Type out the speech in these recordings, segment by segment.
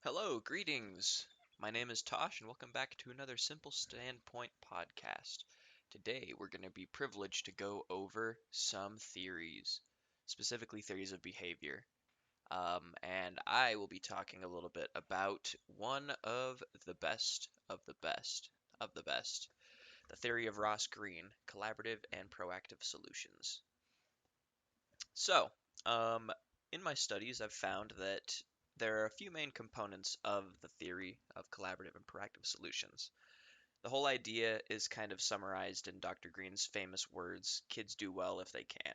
Hello, greetings. My name is Tosh, and welcome back to another Simple Standpoint podcast. Today, we're going to be privileged to go over some theories, specifically theories of behavior. And I will be talking a little bit about one of the best of the best of the best, the theory of Ross Greene, collaborative and proactive solutions. So, um, in my studies, I've found that there are a few main components of the theory of collaborative and proactive solutions. The whole idea is kind of summarized in Dr. Greene's famous words, kids do well if they can,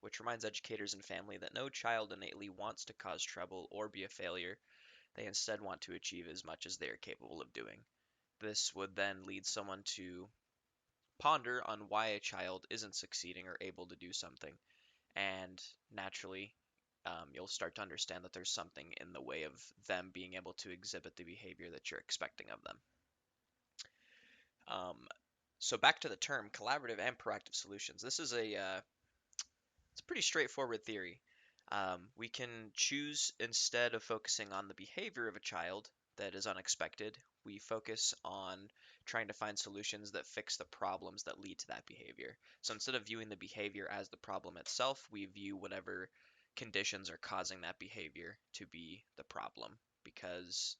which reminds educators and family that no child innately wants to cause trouble or be a failure. They instead want to achieve as much as they are capable of doing. This would then lead someone to ponder on why a child isn't succeeding or able to do something, and naturally, you'll start to understand that there's something in the way of them being able to exhibit the behavior that you're expecting of them. Um, so back to the term collaborative and proactive solutions. This is it's a pretty straightforward theory. We can choose, instead of focusing on the behavior of a child that is unexpected, we focus on trying to find solutions that fix the problems that lead to that behavior. So instead of viewing the behavior as the problem itself, we view whatever conditions are causing that behavior to be the problem, because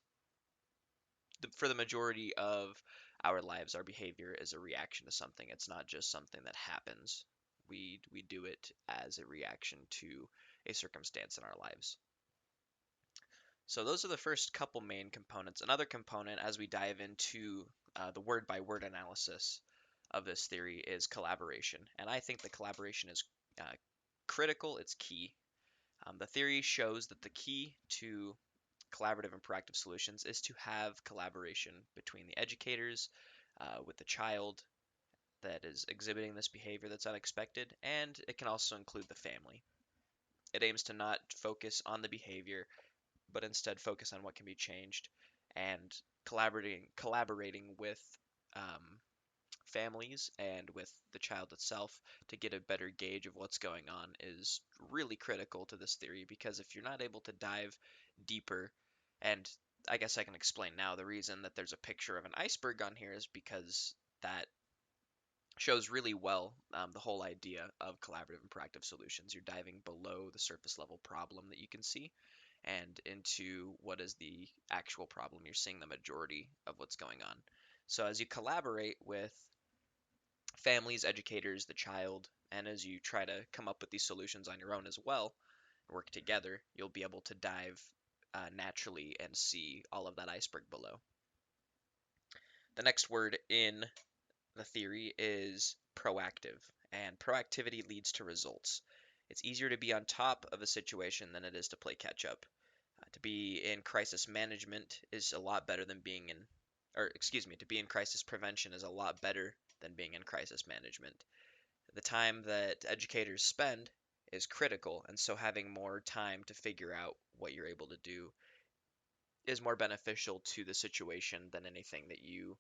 for the majority of our lives, our behavior is a reaction to something. It's not just something that happens. We do it as a reaction to a circumstance in our lives. So those are the first couple main components. Another component, as we dive into the word by word analysis of this theory, is collaboration. And I think that collaboration is uh, critical, it's key. The theory shows that the key to collaborative and proactive solutions is to have collaboration between the educators, with the child that is exhibiting this behavior that's unexpected, and it can also include the family. It aims to not focus on the behavior, but instead focus on what can be changed, and collaborating with um, families and with the child itself to get a better gauge of what's going on is really critical to this theory, because if you're not able to dive deeper, and I guess I can explain now, the reason that there's a picture of an iceberg on here is because that shows really well the whole idea of collaborative and proactive solutions. You're diving below the surface level problem that you can see and into what is the actual problem. You're seeing the majority of what's going on. So as you collaborate with families, educators, the child, and as you try to come up with these solutions on your own as well, work together, you'll be able to dive naturally and see all of that iceberg below. The next word in the theory is proactive, and proactivity leads to results. It's easier to be on top of a situation than it is to play catch up. To be in crisis management is a lot better than being in, or excuse me, to be in crisis prevention is a lot better than being in crisis management. The time that educators spend is critical, and so having more time to figure out what you're able to do is more beneficial to the situation than anything that you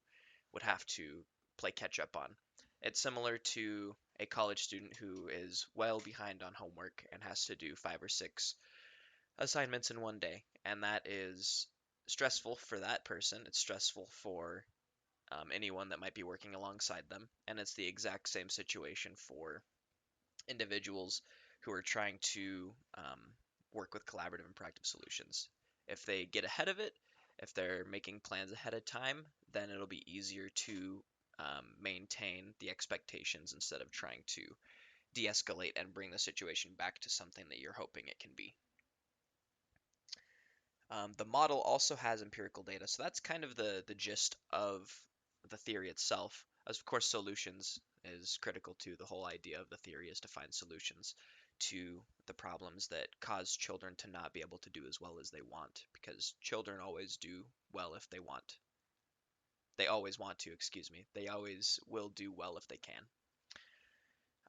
would have to play catch up on. It's similar to a college student who is well behind on homework and has to do 5 or 6 assignments in one day, and that is stressful for that person. It's stressful for anyone that might be working alongside them, and it's the exact same situation for individuals who are trying to work with collaborative and proactive solutions. If they get ahead of it, if they're making plans ahead of time, then it'll be easier to maintain the expectations instead of trying to de escalate and bring the situation back to something that you're hoping it can be. The model also has empirical data, so that's kind of the gist of the theory itself. As of course, solutions is critical to the whole idea of the theory, is to find solutions to the problems that cause children to not be able to do as well as they want, because children always do well if they want. They always want to, excuse me. They always will do well if they can.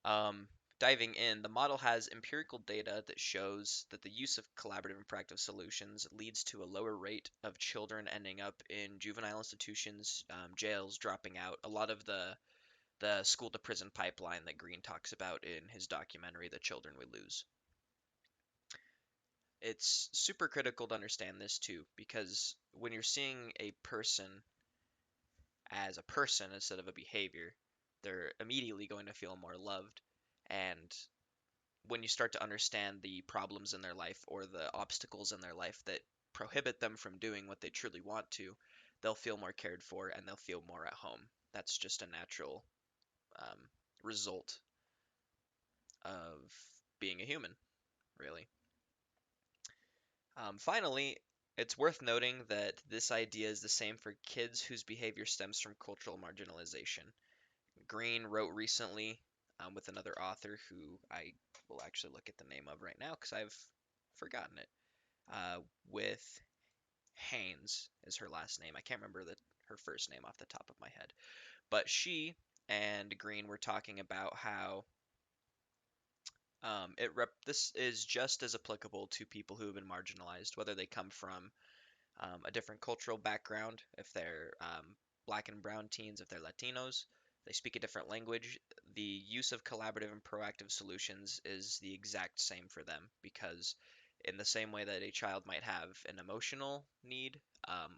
Um, Diving in, the model has empirical data that shows that the use of collaborative and proactive solutions leads to a lower rate of children ending up in juvenile institutions, jails, dropping out. A lot of the school to prison pipeline that Greene talks about in his documentary, The Children We Lose. It's super critical to understand this too, because when you're seeing a person as a person instead of a behavior, they're immediately going to feel more loved. And when you start to understand the problems in their life or the obstacles in their life that prohibit them from doing what they truly want to, they'll feel more cared for and they'll feel more at home. That's just a natural um, result of being a human, really. Finally, it's worth noting that this idea is the same for kids whose behavior stems from cultural marginalization. Greene wrote recently with another author who I will actually look at the name of right now because I've forgotten it. With Haynes is her last name. I can't remember her first name off the top of my head. But she and Greene were talking about how this is just as applicable to people who have been marginalized, whether they come from a different cultural background, if they're black and brown teens, if they're Latinos, they speak a different language. The use of collaborative and proactive solutions is the exact same for them because, in the same way that a child might have an emotional need,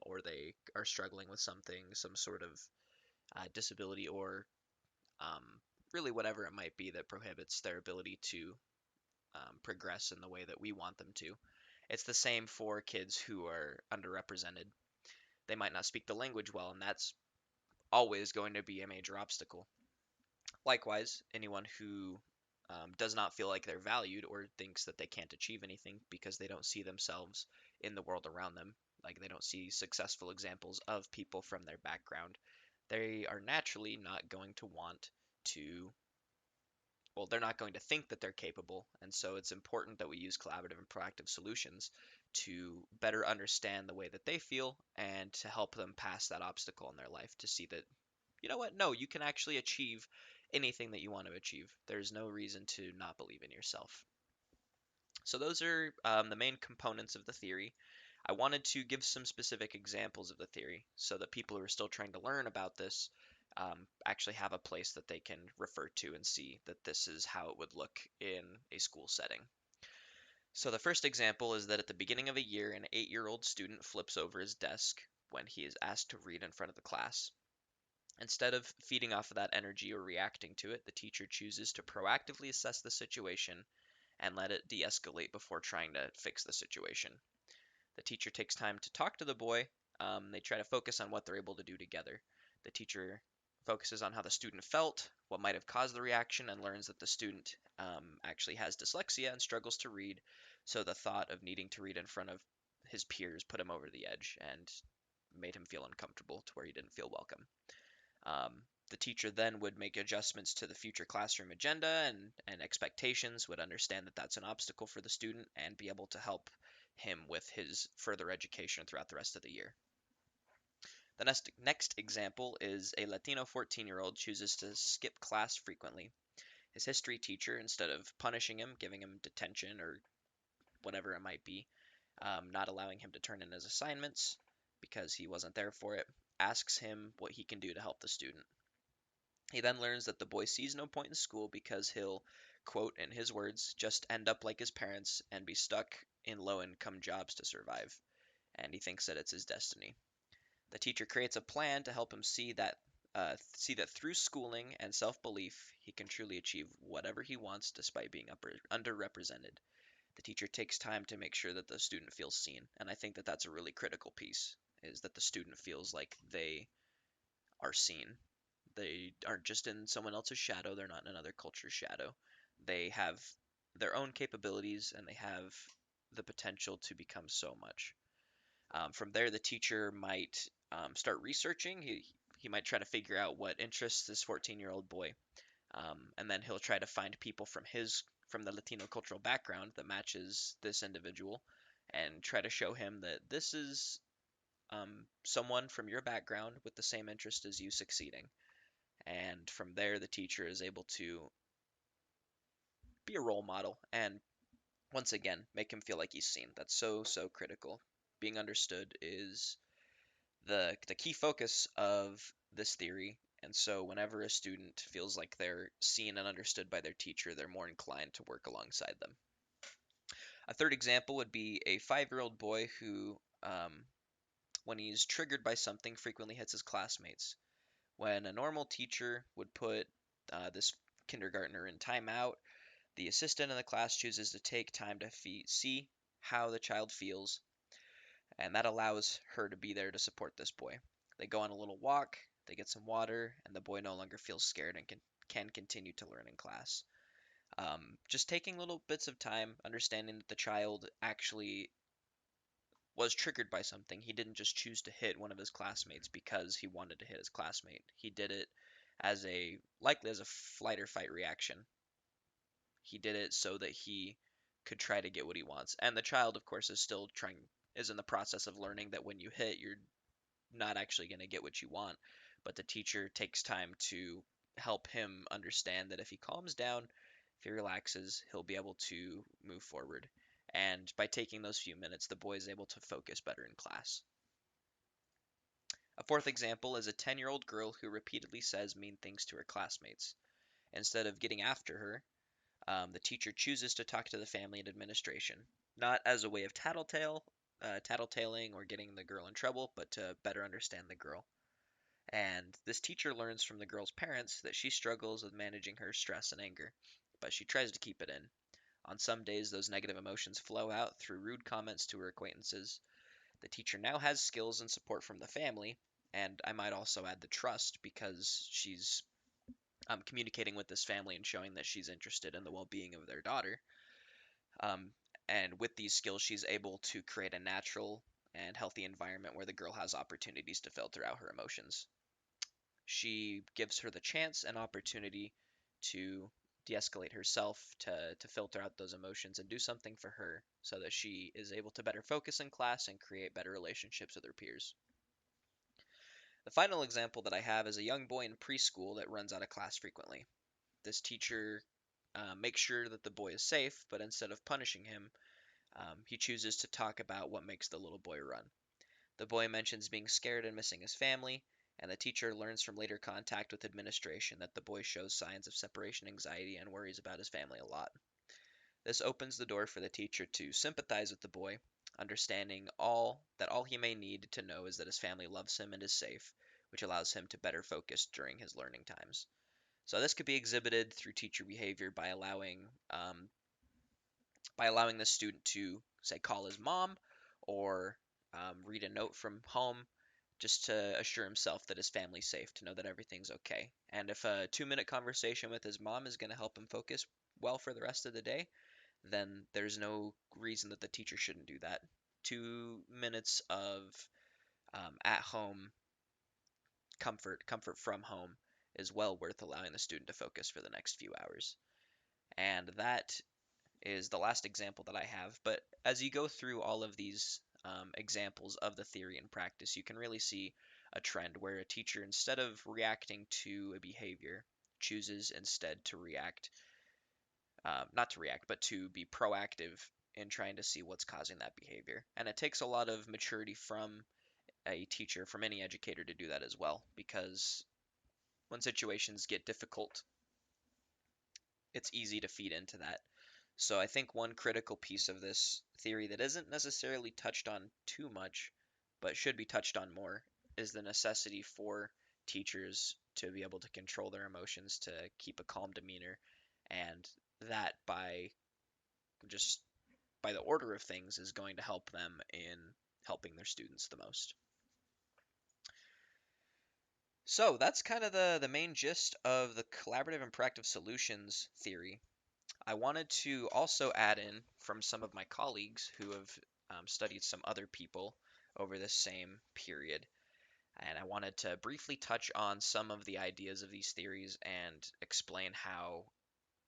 or they are struggling with something, some sort of disability, or um, really whatever it might be that prohibits their ability to progress in the way that we want them to. It's the same for kids who are underrepresented. They might not speak the language well, and that's always going to be a major obstacle. Likewise, anyone who does not feel like they're valued or thinks that they can't achieve anything because they don't see themselves in the world around them, like they don't see successful examples of people from their background, they are naturally not going to want to, well, they're not going to think that they're capable. And so it's important that we use collaborative and proactive solutions to better understand the way that they feel and to help them pass that obstacle in their life to see that, you know what, no, you can actually achieve anything that you want to achieve. There's no reason to not believe in yourself. So those are the main components of the theory. I wanted to give some specific examples of the theory so that people who are still trying to learn about this actually have a place that they can refer to and see that this is how it would look in a school setting. So the first example is that at the beginning of a year, an 8-year-old student flips over his desk when he is asked to read in front of the class. Instead of feeding off of that energy or reacting to it, the teacher chooses to proactively assess the situation and let it de escalate before trying to fix the situation. The teacher takes time to talk to the boy. They try to focus on what they're able to do together. The teacher focuses on how the student felt, what might have caused the reaction, and learns that the student actually has dyslexia and struggles to read. So the thought of needing to read in front of his peers put him over the edge and made him feel uncomfortable to where he didn't feel welcome. The teacher then would make adjustments to the future classroom agenda and expectations, would understand that that's an obstacle for the student and be able to help him with his further education throughout the rest of the year. The next example is a Latino 14-year-old chooses to skip class frequently. His history teacher, instead of punishing him, giving him detention or whatever it might be, not allowing him to turn in his assignments because he wasn't there for it, asks him what he can do to help the student. He then learns that the boy sees no point in school because he'll, quote, in his words, just end up like his parents and be stuck in low income jobs to survive. And he thinks that it's his destiny. The teacher creates a plan to help him see that through schooling and self-belief, he can truly achieve whatever he wants despite being underrepresented. The teacher takes time to make sure that the student feels seen, and I think that that's a really critical piece, is that the student feels like they are seen. They aren't just in someone else's shadow, they're not in another culture's shadow. They have their own capabilities and they have the potential to become so much. From there, the teacher might start researching. He might try to figure out what interests this 14-year-old boy, and then he'll try to find people from the Latino cultural background that matches this individual, and try to show him that this is someone from your background with the same interest as you succeeding. And from there, the teacher is able to be a role model and once again make him feel like he's seen. That's so critical. Being understood is the key focus of this theory. And so whenever a student feels like they're seen and understood by their teacher, they're more inclined to work alongside them. A third example would be a 5-year-old boy who, when he's triggered by something, frequently hits his classmates. When a normal teacher would put this kindergartner in timeout, the assistant in the class chooses to take time to see how the child feels, and that allows her to be there to support this boy. They go on a little walk, they get some water, and the boy no longer feels scared and can continue to learn in class. Just taking little bits of time, understanding that the child actually was triggered by something. He didn't just choose to hit one of his classmates because he wanted to hit his classmate. He did it likely as a flight or fight reaction. He did it so that he could try to get what he wants. And the child, of course, is in the process of learning that when you hit, you're not actually going to get what you want. But the teacher takes time to help him understand that if he calms down, if he relaxes, he'll be able to move forward. And by taking those few minutes, the boy is able to focus better in class. A fourth example is a 10-year-old girl who repeatedly says mean things to her classmates. Instead of getting after her, the teacher chooses to talk to the family and administration, not as a way of tattletaling or getting the girl in trouble, but to better understand the girl. And this teacher learns from the girl's parents that she struggles with managing her stress and anger, but she tries to keep it in. On some days, those negative emotions flow out through rude comments to her acquaintances. The teacher now has skills and support from the family, and I might also add the trust because she's communicating with this family and showing that she's interested in the well-being of their daughter. Um, and with these skills, she's able to create a natural and healthy environment where the girl has opportunities to filter out her emotions. She gives her the chance and opportunity to de-escalate herself, to filter out those emotions and do something for her so that she is able to better focus in class and create better relationships with her peers. The final example that I have is a young boy in preschool that runs out of class frequently. This teacher makes sure that the boy is safe, but instead of punishing him, he chooses to talk about what makes the little boy run. The boy mentions being scared and missing his family, and the teacher learns from later contact with administration that the boy shows signs of separation anxiety and worries about his family a lot. This opens the door for the teacher to sympathize with the boy, understanding all he may need to know is that his family loves him and is safe, which allows him to better focus during his learning times. So this could be exhibited through teacher behavior by allowing the student to, say, call his mom or read a note from home just to assure himself that his family's safe, to know that everything's okay. And if a 2-minute conversation with his mom is going to help him focus well for the rest of the day, then there's no reason that the teacher shouldn't do that. 2 minutes of at-home comfort from home, is well worth allowing the student to focus for the next few hours. And that is the last example that I have. But as you go through all of these examples of the theory and practice, you can really see a trend where a teacher, instead of reacting to a behavior, chooses instead to not to react, but to be proactive in trying to see what's causing that behavior. And it takes a lot of maturity from a teacher, from any educator, to do that as well, because when situations get difficult, it's easy to feed into that. So I think one critical piece of this theory that isn't necessarily touched on too much, but should be touched on more, is the necessity for teachers to be able to control their emotions, to keep a calm demeanor, and that just by the order of things is going to help them in helping their students the most. So that's kind of the main gist of the collaborative and proactive solutions theory. I wanted to also add in from some of my colleagues who have studied some other people over this same period. And I wanted to briefly touch on some of the ideas of these theories and explain how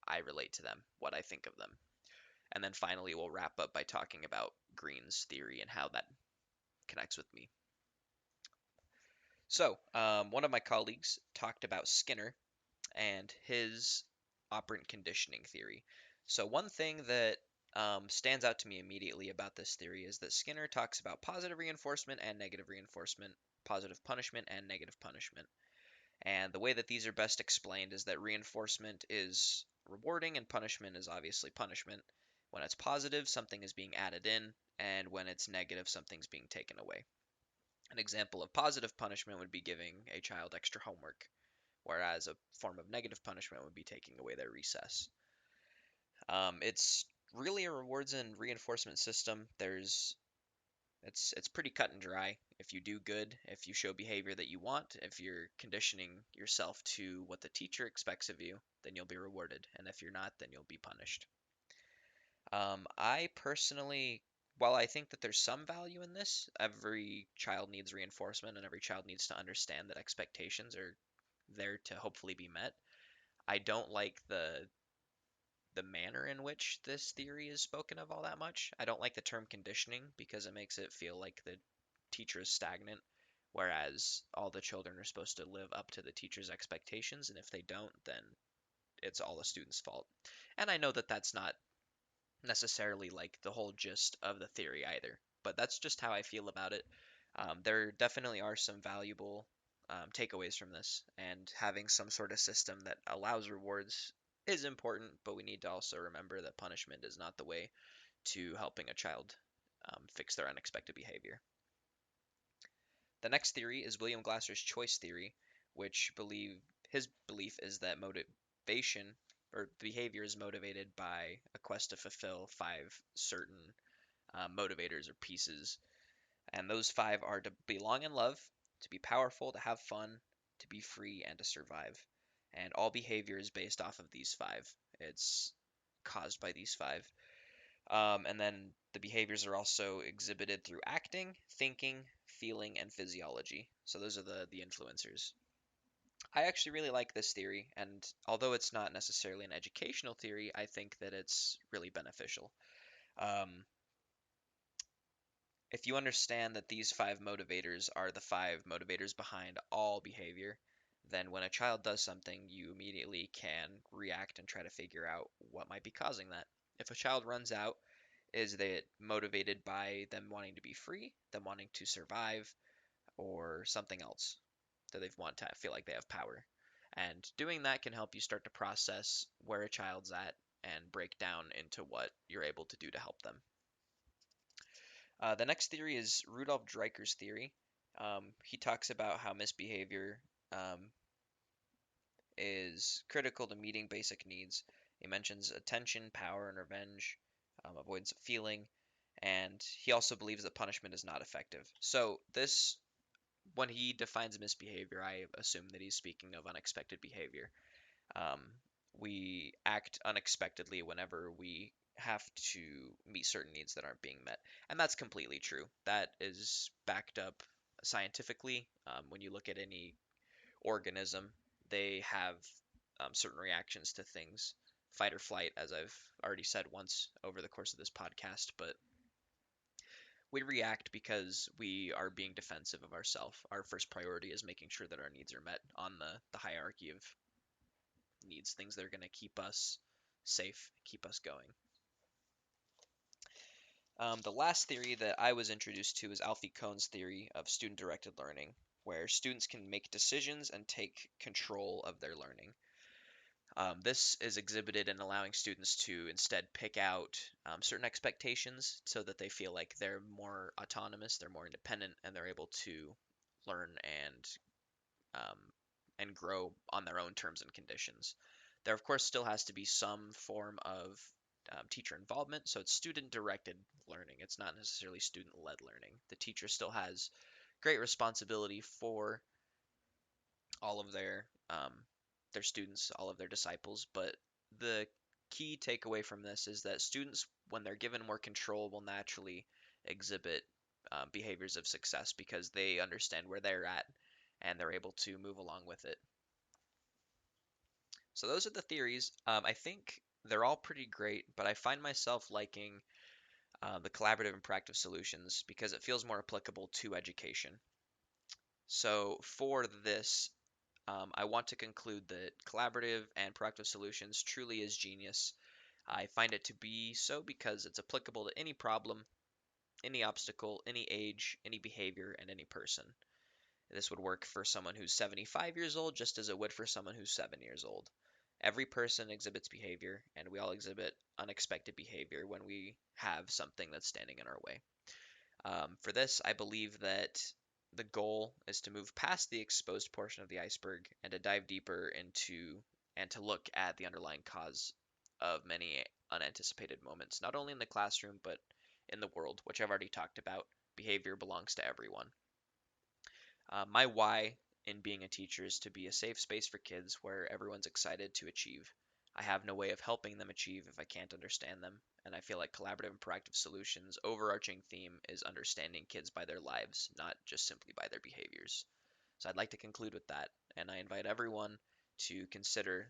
I relate to them, what I think of them. And then finally, we'll wrap up by talking about Greene's theory and how that connects with me. So, one of my colleagues talked about Skinner and his operant conditioning theory. So one thing that stands out to me immediately about this theory is that Skinner talks about positive reinforcement and negative reinforcement, positive punishment and negative punishment. And the way that these are best explained is that reinforcement is rewarding and punishment is obviously punishment. When it's positive, something is being added in, and when it's negative, something's being taken away. An example of positive punishment would be giving a child extra homework, whereas a form of negative punishment would be taking away their recess. It's really a rewards and reinforcement system. It's pretty cut and dry. If you do good, if you show behavior that you want, if you're conditioning yourself to what the teacher expects of you, then you'll be rewarded. And if you're not, then you'll be punished. I personally, while I think that there's some value in this, every child needs reinforcement and every child needs to understand that expectations are there to hopefully be met. I don't like the manner in which this theory is spoken of all that much. I don't like the term conditioning because it makes it feel like the teacher is stagnant, whereas all the children are supposed to live up to the teacher's expectations, and if they don't, then it's all the student's fault. And I know that that's not necessarily like the whole gist of the theory either, but that's just how I feel about it. There definitely are some valuable takeaways from this, and having some sort of system that allows rewards is important, but we need to also remember that punishment is not the way to helping a child fix their unexpected behavior. The next theory is William Glasser's choice theory, which his belief is that motivation or behavior is motivated by a quest to fulfill five certain motivators or pieces. And those five are to belong and love, to be powerful, to have fun, to be free, and to survive. And all behavior is based off of these five. It's caused by these five. And then the behaviors are also exhibited through acting, thinking, feeling, and physiology. So those are the influencers. I actually really like this theory, and although it's not necessarily an educational theory, I think that it's really beneficial. Um, if you understand that these five motivators are the five motivators behind all behavior, then when a child does something, you immediately can react and try to figure out what might be causing that. If a child runs out, is it motivated by them wanting to be free, them wanting to survive, or something else that they want to feel like they have power? And doing that can help you start to process where a child's at and break down into what you're able to do to help them. The next theory is Rudolf Dreikер's theory. He talks about how misbehavior is critical to meeting basic needs. He mentions attention, power, and revenge, avoidance of feeling, and he also believes that punishment is not effective. So this, when he defines misbehavior, I assume that he's speaking of unexpected behavior. Um, we act unexpectedly whenever we have to meet certain needs that aren't being met. And that's completely true. That is backed up scientifically. When you look at any organism, they have certain reactions to things, fight or flight, as I've already said once over the course of this podcast. But we react because we are being defensive of ourselves. Our first priority is making sure that our needs are met on the hierarchy of needs, things that are going to keep us safe, keep us going. The last theory that I was introduced to is Alfie Kohn's theory of student-directed learning, where students can make decisions and take control of their learning. This is exhibited in allowing students to instead pick out certain expectations so that they feel like they're more autonomous, they're more independent, and they're able to learn um, and grow on their own terms and conditions. There, of course, still has to be some form of teacher involvement, so it's student-directed learning. It's not necessarily student-led learning. The teacher still has great responsibility for all of their students, all of their disciples, but the key takeaway from this is that students, when they're given more control, will naturally exhibit behaviors of success because they understand where they're at and they're able to move along with it. So those are the theories. I think they're all pretty great, but I find myself liking the collaborative and proactive solutions because it feels more applicable to education. So for this, I want to conclude that collaborative and proactive solutions truly is genius. I find it to be so because it's applicable to any problem, any obstacle, any age, any behavior, and any person. This would work for someone who's 75 years old just as it would for someone who's 7 years old. Every person exhibits behavior, and we all exhibit unexpected behavior when we have something that's standing in our way. For this, I believe that the goal is to move past the exposed portion of the iceberg and to dive deeper into and to look at the underlying cause of many unanticipated moments, not only in the classroom, but in the world, which I've already talked about. Behavior belongs to everyone. My why in being a teacher is to be a safe space for kids where everyone's excited to achieve. I have no way of helping them achieve if I can't understand them, and I feel like collaborative and proactive solutions' overarching theme is understanding kids by their lives, not just simply by their behaviors. So I'd like to conclude with that, and I invite everyone to consider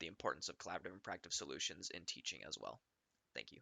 the importance of collaborative and proactive solutions in teaching as well. Thank you.